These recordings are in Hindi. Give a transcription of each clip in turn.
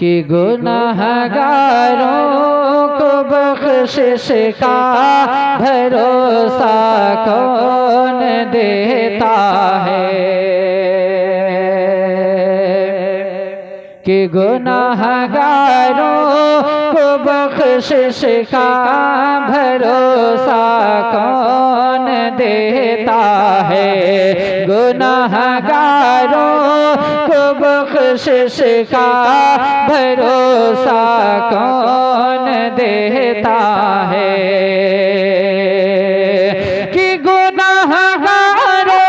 कि गुनाहगारों को बख्शिश का भरोसा कौन देता है, कि गुनाहगारों को बख्शिश का भरोसा कौन देता है, गुनाहगारों को बख्शिश का भरोसा कौन देता है, कि गुनाहगारों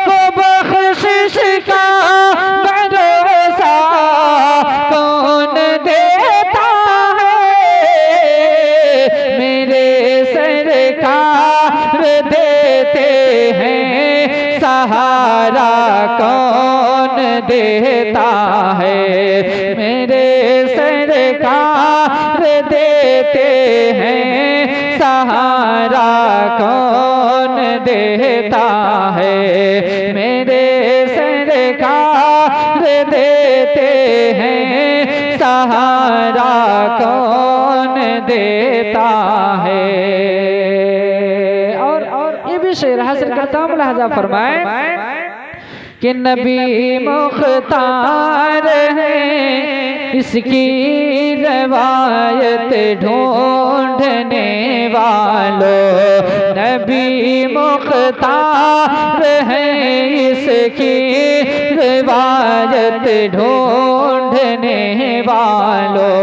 को बख्शिश का भरोसा कौन देता है, मेरे सरकार देते हैं सहारा कौन देता है, मेरे सरकार देते हैं सहारा कौन देता है, मेरे सरकार देते हैं सहारा कौन देता है। और ये भी शेर हासिल करता हूँ, मुलाहजा फरमाए कि नबी मुख्तार है इसकी रवायत ढूंढने वालों, नबी मुख्तार है इसकी रवायत ढूंढने वालों,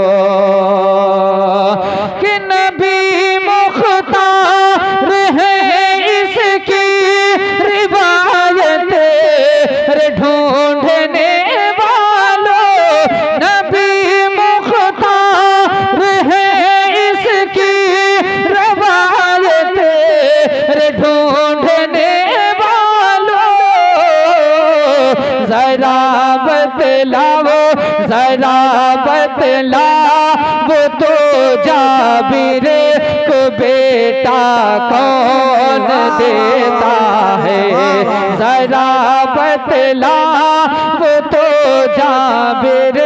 कि नबी मुख्तार है इसकी रिवायत ढूंढने वालों, नबी मुख्तार है इसकी रवायत ढूंढने वालों, जरा बतलाओ जरा बतलाओ तो जाबिर को बेटा कौन देता है, जरा बतलाओ तो जाबिर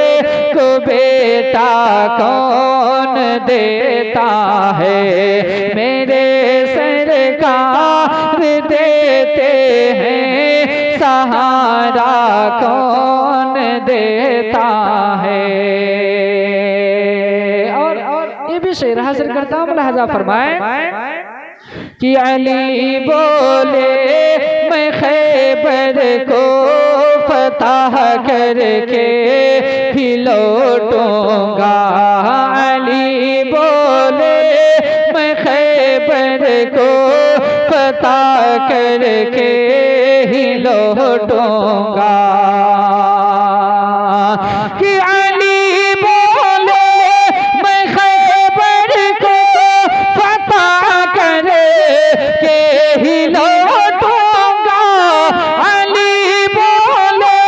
को बेटा कौन देता है, मेरे सरकार देते हैं सहारा कौन देता है। और ये भी शेर हासिल करता हूँ, मुलाहजा फरमाए कि अली बोले मैं खैबर को फतह करके ही लौटूंगा, अली बोले मैं खैबर को फतह करके ही लौटूंगा, कि अली बोले मैं खैबर को फतह करके ही लौटूंगा, अली बोले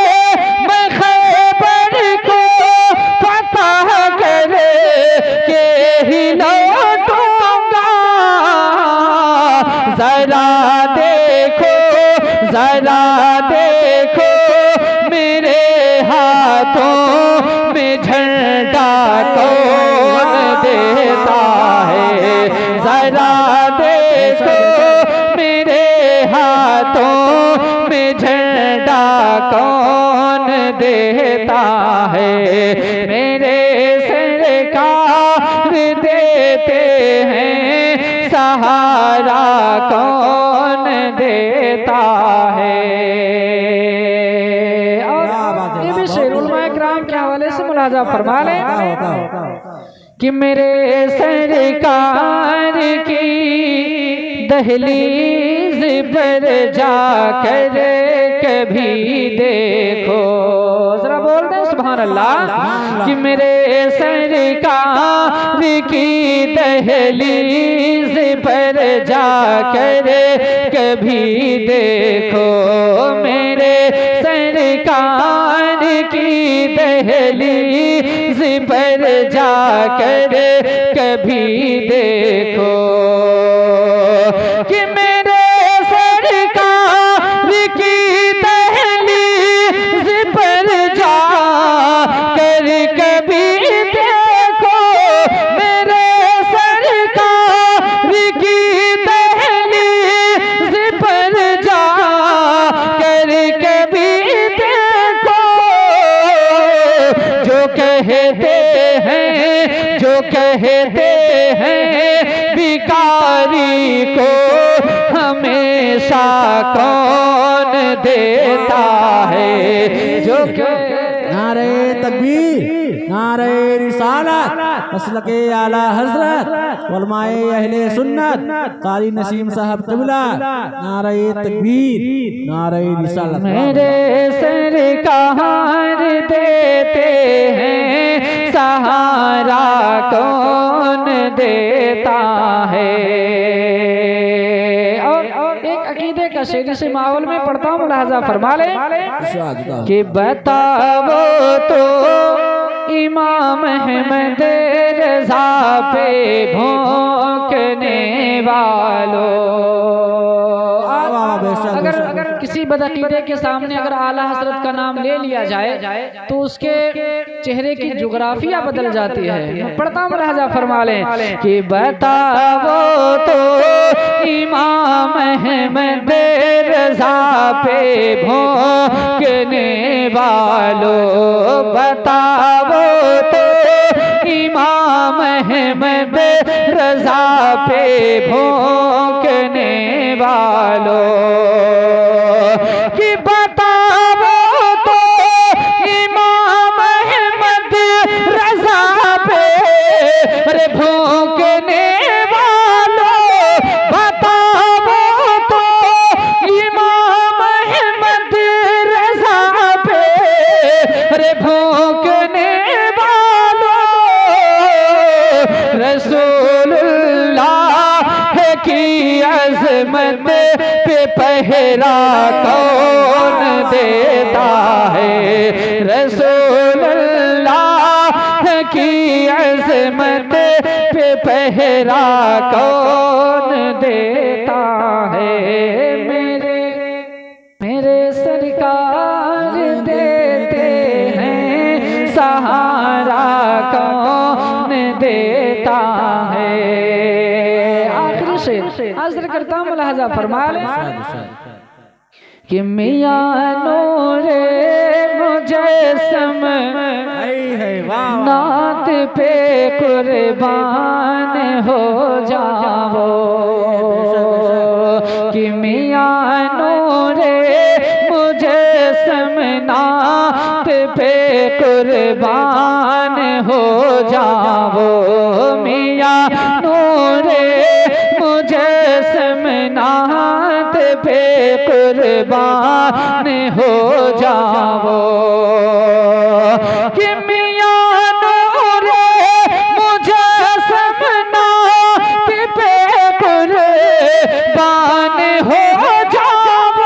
मैं खैबर को फतह करके ही लौटूंगा, जरा देखो मेरे हाथों में झंडा कौन देता है, जरा देखो मेरे हाथों में झंडा कौन देता है, मेरे सरकार देते हैं सहारा कौन देता है। और ये भी शेर उलमाए किराम के हवाले से मुलाजा फरमा लें कि मेरे सरकार की दहलीज पर जाकर कभी देखो, जरा बोल दें सुभान अल्लाह, कि मेरे सरकार की दहलीज पर जाकर कभी देखो, मेरे सरकार की दहलीज पर जाकर कभी देखो, कि मेरे सरकार की दहलीज पर जाकर कभी जो कहते हैं भिखारी को हमेशा कौन देता है। जो नारे तकबीर, नारे रिसालत, मसलके आला हजरत उलमाए अहले सुन्नत कारी नसीम साहब क़िबला। नारे तकबीर, नारे रिसालत। मेरे सरकार देते हैं सहारा कौन देता है। और एक अकीदे का शेर से माहौल में पढ़ता हूँ, मुलाहाजा फरमा ले कि बताओ तो इमाम अहमद रज़ा पे भौंकने वालों। अगर किसी बदअकीदे के सामने अगर आला हजरत का नाम ले लिया जाए तो उसके चेहरे की जोग्राफिया बदल जाती है। पढ़ता हूँ, मुलाहाजा फरमा लें कि बताओ तो इमाम अहमद रज़ा पे भौंकने वालों। बताओ तो इमाम अहमद रज़ा पे भौंकने वालों कि बताओ तो इमाम अहमद रज़ा पे अरे भौंकने वालों। बताओ तो इमाम अहमद रज़ा पे अरे भौंकने वालों। रसूलुल्लाह की अज़मत पे पहरा कौन देता है। रसूलुल्लाह की अज़मत पे पहरा कौन देता है। मेरे सरकार देते हैं सहारा कौन देता है। आखिर से हाजिर करता हूँ, मुलाहाजा फरमा ले कि मियां नूरे मुजस्सम नात पे कुर्बान हो जाओ। कि मियां नूरे मुजस्सम नात पे कुर्बान हो जाओ। मियां नूरे मुजस्सम नात पे कुर्बान हो जाओ। कि मियां नूरे मुजस्सम नात पे कुर्बान हो जाओ।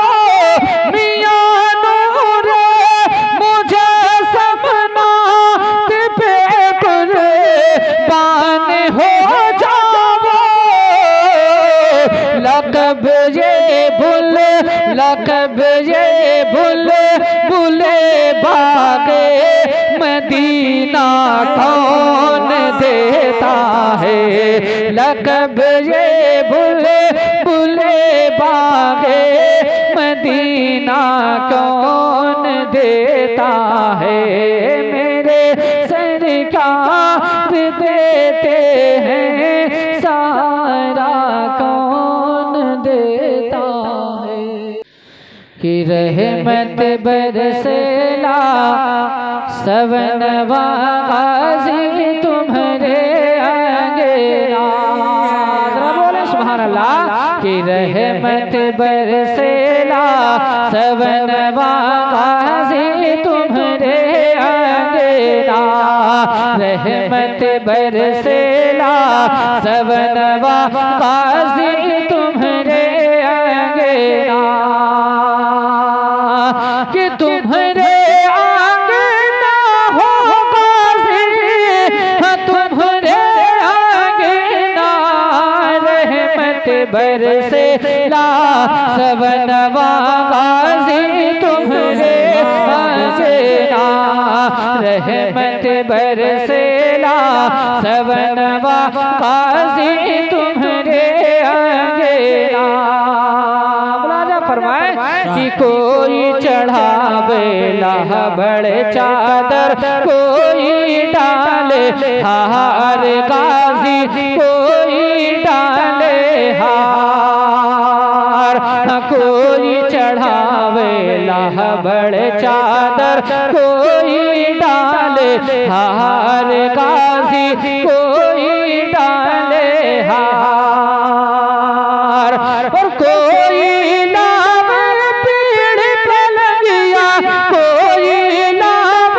मियां नूरे मुजस्सम नात पे कुर्बान हो जाओ। लक़ब ये बुले बागे मदीना कौन देता है। लक़ब ये बुले बागे मदीना कौन देता है। मेरे सरकार देते हैं सहारा कौन देता है। कि रहमत बरसेला सवनवा गाज़ी तुम्हारे अंगना। बोले सुभान अल्लाह। कि रहमत बरसेला सवनवा गाज़ी तुम्हारे अंगना। रहमत बरसेला सवनवा गाज़ी तुम्हारे अंगना। कि तुम्हारे आंगना हो गाज़ी, तुम्हारे आंगना रहमत बरसेला सवनवा गाज़ी तुम्हारे आंगना। रहमत बरसेला सवनवा गाज़ी तुम्हारे अंगना। फरमाए कि कोई चढ़ावे लाह बड़े चादर, कोई हार गाजी कोई डाले हार, कोई चढ़ावे लाहबड़ चादर, कोई डाले हार गाजी कोई डाले हार, और कोई नाम पीड़ पलंगिया, कोई नाम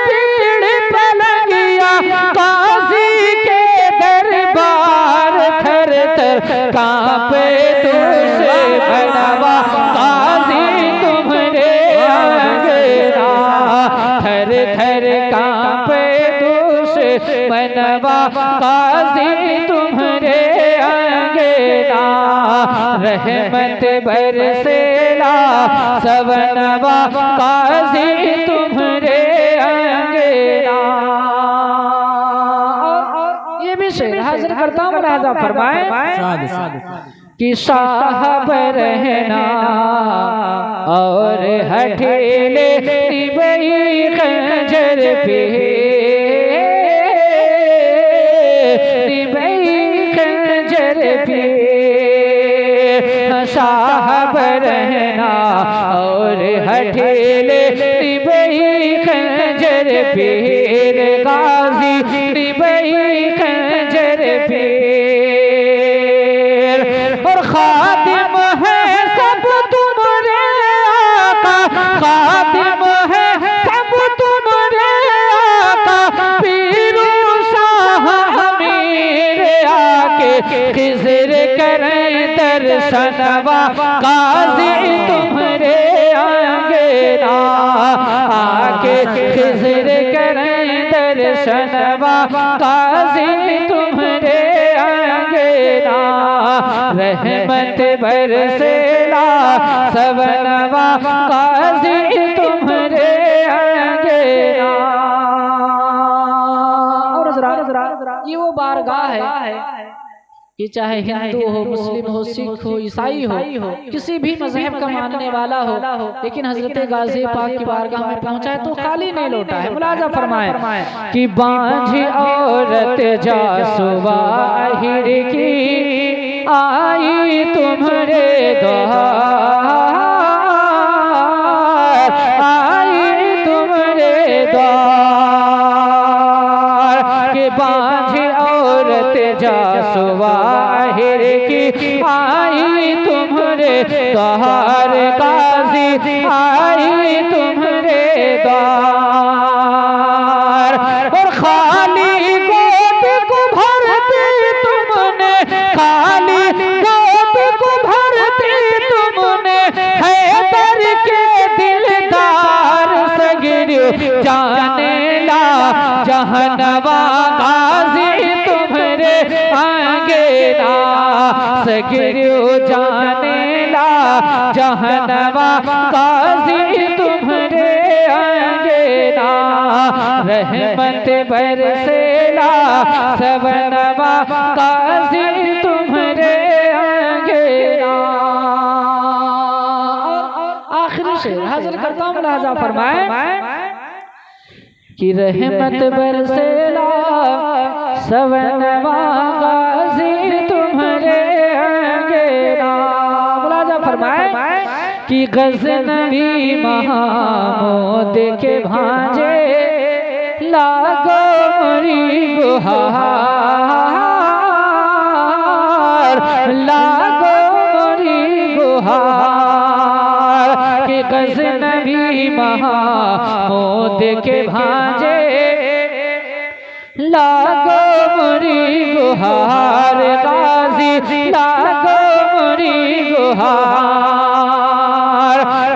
पीड़ पलंगिया, काजी के दरबार थर थर कांपे तुझसे बनवा, काजी तुम्हारे अंगना थर थर कांपे तुझसे बनवा, काजी तुम्हारे अंगना रहमत बरसेला सबनवा, काजी तुम्हारे अंगना। ये भी शेर हाजिर करता हूँ, मुलाजा फरमाए कि साहब रहना और हठेले निबई खंजर पे, निबई खंजर पे, साहब रहना और हठेले निबई खंजर पे, गाजी निबई खंजर पे, और खादिम है सब तुम्हारे आका, खादिम है सब तुम्हारे आका, पीरू शाह अमीर आके खिज़र करें दर्शनवा, काजी तुम्हारे अंगना आके खिज़र करें दर्शनवा, काजी तुम्हारे अंगना रहमत बरसेला सबनवा, काजी तुम्हारे अंगना। और ये वो बारगाह है कि चाहे हिंदू हो, मुस्लिम हो, सिख हो, ईसाई हो, किसी भी मजहब का मानने वाला हो, लेकिन हजरत गाजी पाक की बारगाह में पहुंचा है तो खाली नहीं लौटा है। मुलाजा फरमाए कि बांझी औरत जासुबा हिर की आई तुम्हारे द्वार, आई तुम्हारे द्वार, के बांझी औरत जासुबा हिर की आई तुम्हारे द्वार, गाजी आई तुम्हारे द्वार, और खाली गोद को भरते तुमने, खाली गोद को भरते तुमने, हैदर के दिलदार सगरियो जाने ला जहनवा, गाजी तुम्हारे अंगना सगरियो जाने ला जहनवा, काजी तुम्हारे अंगना रहमत बरसेला सबनवा, काजी तुम्हारे अंगना। आखिरी शेर हाजिर करता हूँ, मुलाजा फरमाए कि रहमत बरसेला सबनवा, काजी तुम्हारे अंगना। मुलाजा फरमाए कि गज़नवी महमूद के भांजे लागो मोरी गुहार, लागो मोरी गुहार, कि गज़नवी महमूद के भांजे लागो मोरी गुहार, गाजी लागो मोरी गुहार,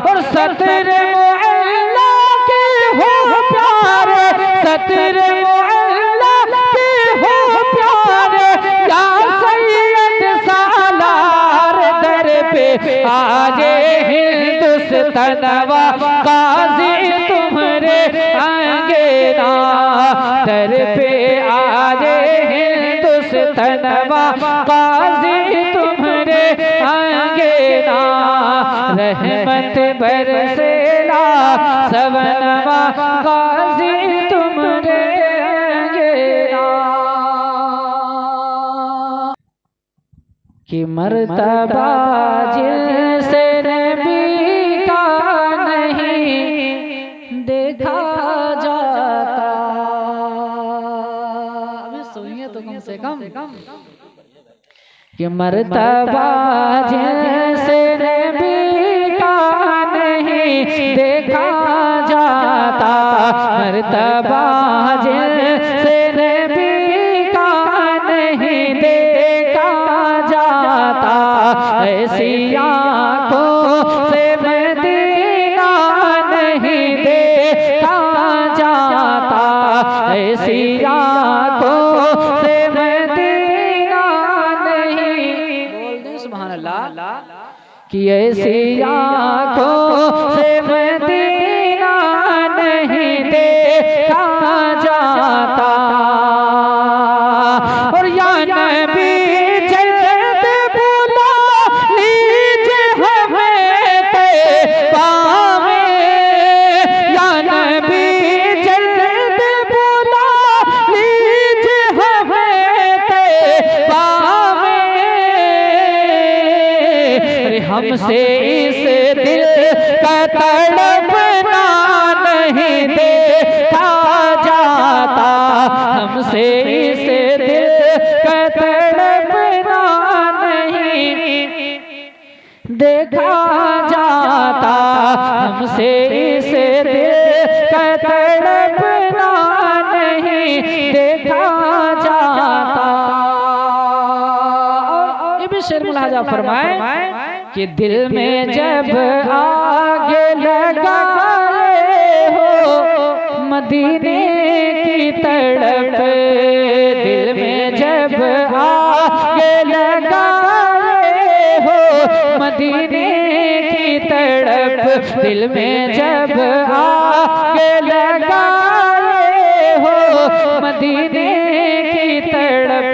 और सतर मुअल्ला के हो प्यारे, सतर मुअल्ला के हो प्यारे, या सैयद सालार दर पे आजे हिंदुस्तानवा, गाजी तुम्हारे अंगना दर पे आजे हिंदुस्तानवा, गाजी तुम्हारे अंगना रहमत बरसेला सबनवा, गाजी तुम्हारे अंगना। कि मर्तबा जिनसे नबी का नहीं देखा जाता। अभी सुनिए तो कम से कम कि मर्तबा जिनसे नबी का नहीं देखा जाता, मर्तबा जिनसे नबी का नहीं देखा जाता, ऐसी आँखों से मदीना नहीं देखा जाता, ऐसी आँखों से मदीना नहीं, बोल दे सुभान अल्लाह, कि ऐसी आँखों से मदीना नहीं देखा जाता। और या नबी जल्द बुला लीजिए हमें तैबा में, या नबी जल्द बुला लीजिए हमें तैबा में। हमसे इस दिल का तड़पना नहीं देखा जाता, हमसे इस दिल का तड़पना नहीं देखा जाता, हमसे इस दिल का तड़पना नहीं देखा जाता। ये भी शेर मुलाजा फरमाए कि दिल में जब आग लगाए हो मदीने की तड़प, दिल में जब आग लगाए हो मदीने की तड़प, दिल में जब आग लगाए हो मदीने की तड़प,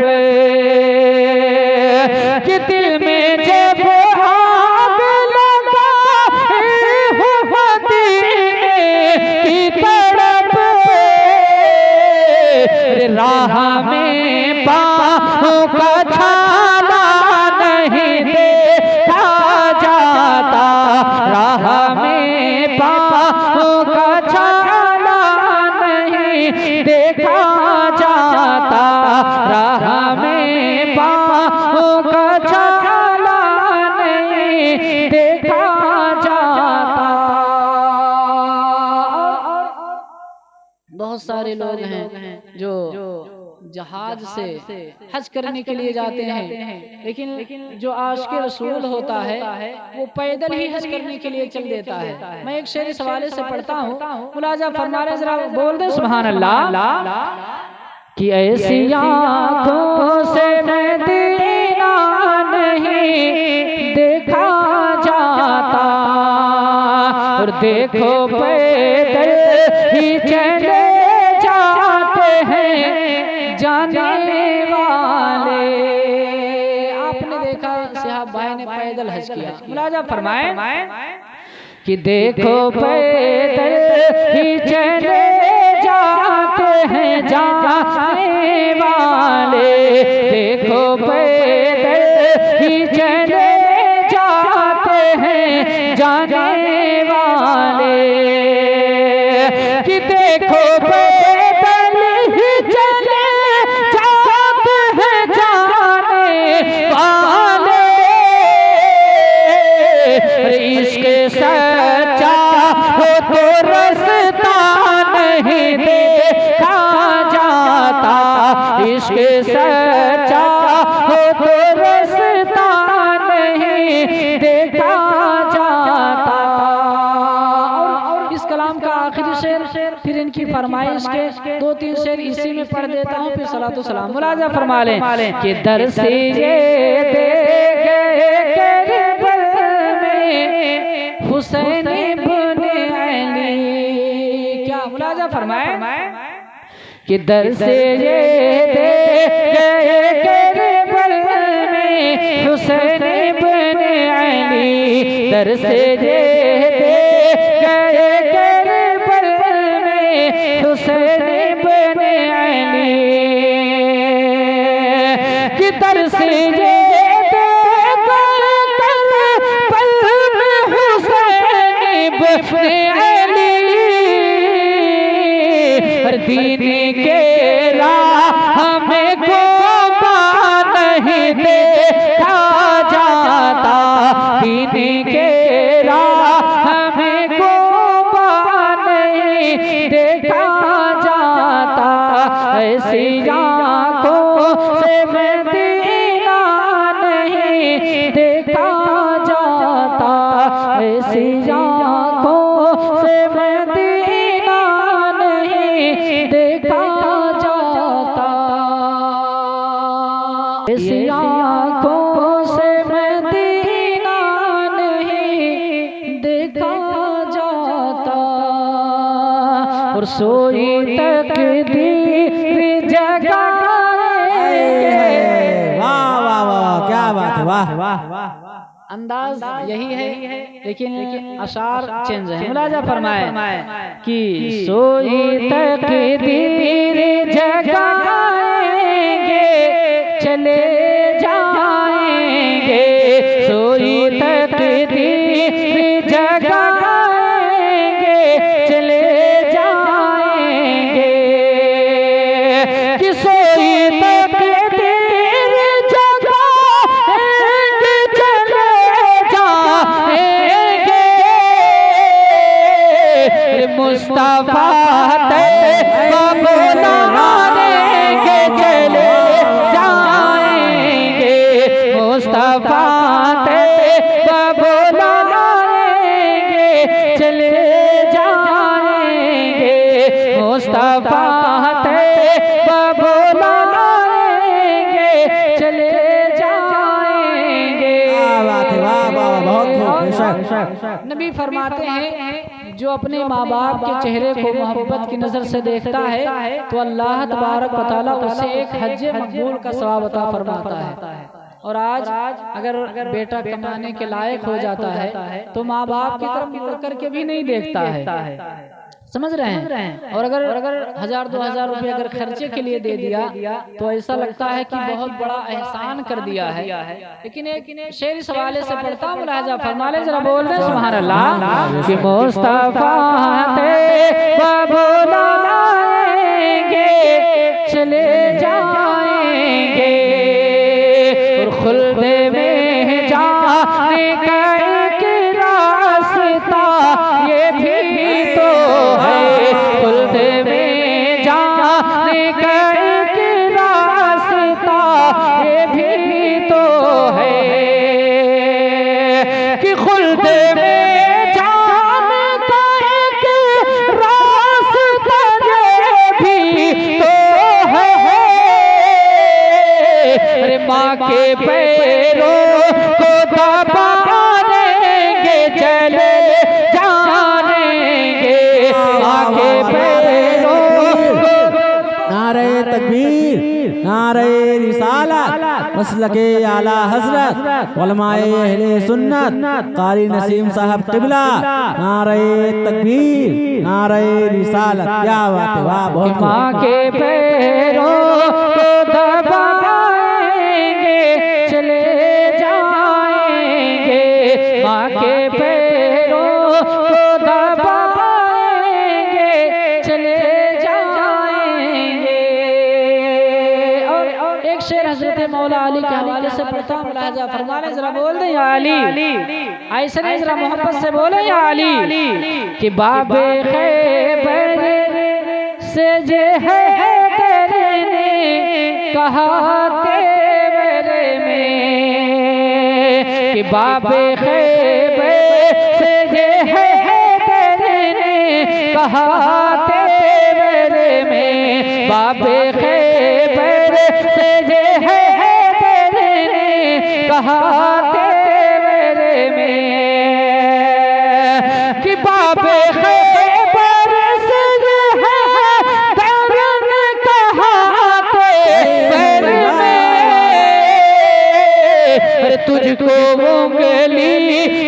कि दिल में जब राह में बाहों का छाला नहीं देखा जाता, राह में बाहों का छाला नहीं देखा जाता, राह में बाहों का छाला नहीं देखा जाता। बहुत सारे लोग हैं जो जहाज से हज करने के लिए जाते हैं, लेकिन जो आशिक़ रसूल होता है वो पैदल ही हज करने के लिए चल देता है। मैं एक शेर इस हवाले से पढ़ता हूँ, मुलाजा फरमा रहे, जरा बोल दे सुभान अल्लाह, कि ऐसी आँखों से मदीना नहीं देखा जाता, और देखो पैदल ही चले जाने वाले। आपने देखा साहब भाई ने पैदल हज किया, मुलाजा फरमाए कि देखो पैदल ही चले जाते हैं जाने वाले, देखो पैदल ही चले जाते हैं जाने वाले, कि देखो पैदल ही चले जाते हैं जाने वाले। इश्क सच्चा हो तो रास्ता नहीं देखा जाता, इश्क सच्चा हो तो रास्ता नहीं देखा जाता। और इस कलाम का आखिरी शेर फिर इनकी फरमाइश के 2-3 शेर इसी में पढ़ देता हूँ, फिर सलातो सलाम मुलाजा फरमा लें कि दर से ये दे गए करबल में हुसैन इब्ने अली। क्या मुलाजा फरमाए कि दर से ये दे गए करबल में हुसैन इब्ने अली, दर से ये दे गए करबल में हुसैन इब्ने अली, कि दर से ये दे दीन के राह में कोबा नहीं देखा जाता, दीन के राह में कोबा नहीं देखा जाता, ऐसी आँखों से मदीना नहीं देखा जाता, ऐसी आँखों से मदीना नहीं देखा जाता, ऐसी आँखों से मदीना नहीं देखा जाता। और सोई तकदीर जगाएंगे। वाह वाह वाह, क्या बात है, वाह वाह। अंदाज यही है, लेकिन अशार चेंज है। मुलाजा फरमाए कि सोई तकदीर जगाएंगे चले जाएंगे, सोई तकदीर जगाएंगे चले जाएंगे, कि सोई तकदीर जगाएंगे चले जाएंगे, मुस्तफा तैयबा बुलाएंगे चले जाएंगे, मुस्तफा तैयबा बुलाएंगे चले जाएंगे, मुस्तफा तैयबा बुलाएंगे चले जाएंगे। क्या बात है, वाह वाह, बहुत खूब। नबी फरमाते हैं जो अपने माँ बाप के चेहरे को मोहब्बत की नज़र से देखता है तो अल्लाह तबारक व तआला उसे एक हज मकबूल का सवाब अता फरमाता है। और आज अगर बेटा कमाने के लायक हो जाता है तो माँ बाप की तरफ मुड़ करके भी नहीं देखता है, समझ रहे हैं। और अगर 1000-2000 रुपये अगर खर्चे के लिए दे दिया तो ऐसा लगता है कि बहुत बड़ा एहसान कर दिया है। लेकिन एक शेर इस हवाले से पढ़ता, मुलाजा फरमा ले जरा, बोल दे सुभान अल्लाह, कि मुस्तफा तैयबा बुलाएंगे चले जाएंगे, और खुल्दे में जाने का एक रास्ता ये भी तो है, खुल्दे में जाने का एक रास्ता ये भी तो है, कि खुल्दे में जाने का एक रास्ता ये भी तो है, अरे माँ के पैरों को दबाएंगे चले जाएंगे, माँ के पैरों को। नारे तकबीर, नारे रिसालत, मसलके आला हजरत उलमाए अहले सुन्नत कारी नसीम साहब किबला, नारे तकबीर, नारे रिसालत, क्या बात है, वाह बहुत। माँ के पैरों को दबाएंगे चले जाएंगे, माँ के पैरों को दबाएंगे चले जाएंगे। और एक शेर हजरत मौला अली के हवाले से पढ़ता हूँ, मुलाजा फरमा ले जरा, बोल दे या अली, ऐसे नहीं जरा मोहब्बत से बोले या अली, कि बाबे खैबर से जे है तेरे ने कहा तेरे में, कि बाबे खैबर से जे है तेरे ने कहा तेरे में, बाबे खैबर से जे है तेरे ने कहा तेरे में, कि बाबे खैबर से जे है तेरे ने कहा तेरे में, अरे तुझको उंगली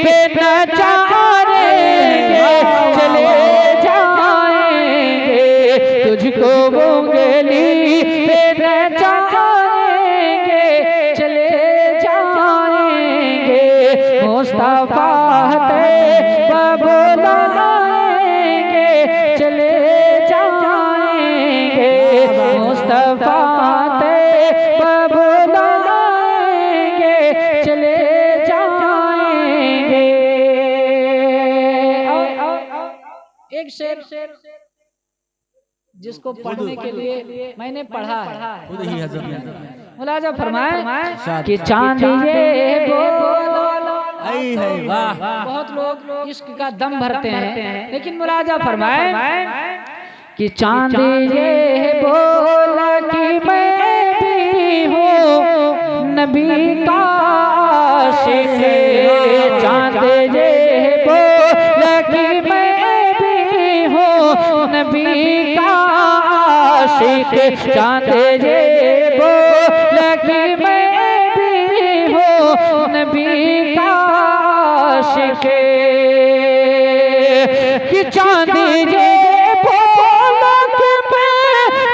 पे नचारेंगे चले जाएंगे, तुझको उंगली पे नचारेंगे चले जाएंगे, मुस्तफा तैयबा बुलाएंगे चले जाएंगे, मुस्तफा बुलाएंगे चले जाएंगे। एक शेर जिसको पढ़ने के लिए मैंने पढ़ा है, खुद ही हजरत ने मुलाजा फरमाए कि चांद ये बोलो। वाह। बहुत लोग इश्क का दम भरते हैं, लेकिन मुलाजा फरमाए कि चांद ये बोला कि मैं भी हूँ नबी का आशिक। चांद ये बोला कि मैं भी हूँ नबी का आशिक। चांद ये बोला कि मैं भी हूँ नबी का आशिक। कि चांद ये बोला कि मैं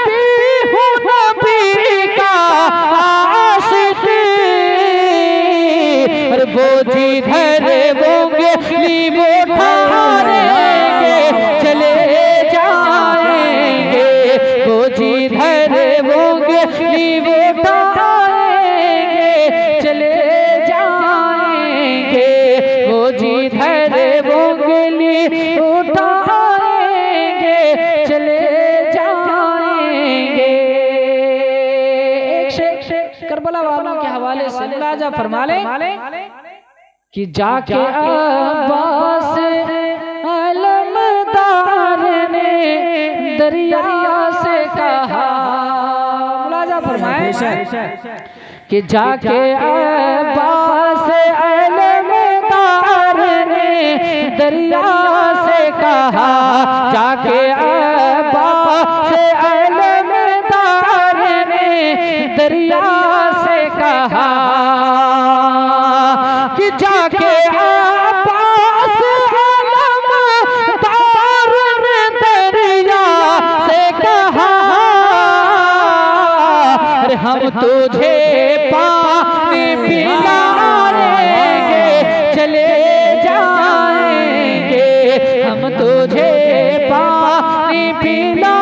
भी हूँ नबी का आशिक। और वो जिधर होंगे वो ठारेंगे चले जाएंगे। वो जिधर होंगे वो ठारेंगे चले जाएंगे। वो जिधर होंगे उठाएंगे चले जाएंगे। एक शेर करबला वालों के हवाले से मुलाजा फरमा ले कि जाके अब्बास अलमदार ने दरिया से कहा। मुलाजा फरमाए कि जाके अब्बास अलमदार ने दरिया से कहा। जाके अब्बास अलमदार ने दरिया से कहा कि जाके अब्बास अलमदार ने दरिया से कहा। अरे हम तुझे पानी पिलाएंगे चले जाएंगे। हम तुझे पानी पिला